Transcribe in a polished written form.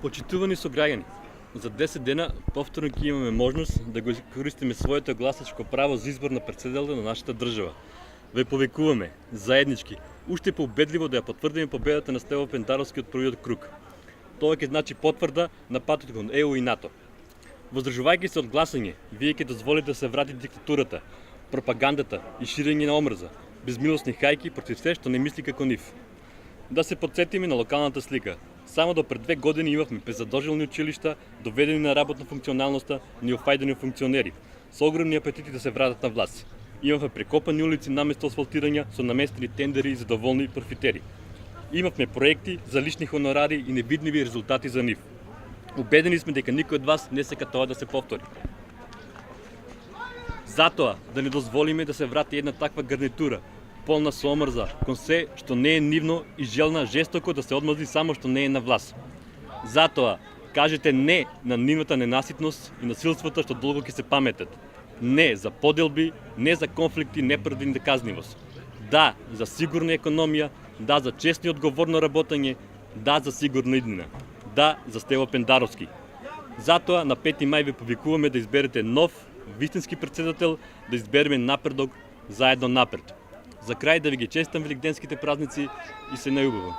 Почитувани сограѓани, за 10 дена повторно ќе имаме можност да го користиме своето гласачко право за избор на председател на нашата држава. Ве повикуваме заеднички, уште поубедливо да ја потврдиме победата на Стево Пендаровски од првиот круг. Тоа ќе значи потврда на патот кон ЕУ и НАТО. Воздржувајќи се од гласање, вие ќе дозволите да се врати диктатурата, пропагандата и ширење на омрза, безмилосни хајки против се што не мисли како нив. Да се подсетиме на локалната слика. Само до пред 2 години имавме беззадолжени училишта, доведени на работна функционалноста, неофајдени функционери, со огромни апетити да се вратат на власт. Имавме прекопани улици наместо асфалтирања со наместени тендери за доволни профитери. Имавме проекти за лични хонорари и невидливи резултати за нив. Убедени сме дека никој од вас не сека тоа да се повтори. Затоа да не дозволиме да се врати една таква гарнитура, полна со омрза, кон се што не е нивно и желна жестоко да се одмазди само што не е на власт. Затоа кажете не на нивната ненаситност и насилствата што долго ќе се паметат. Не за поделби, не за конфликти, неправедна казнивост. Да за сигурна економија, да за честно и одговорно работење, да за сигурна иднина. Да за Стево Пендаровски. Затоа на 5 мај ве повикуваме да изберете нов, вистински председател, да избереме напредок, заедно напред. За крај да ви ги честитам великденските празници и се најубаво.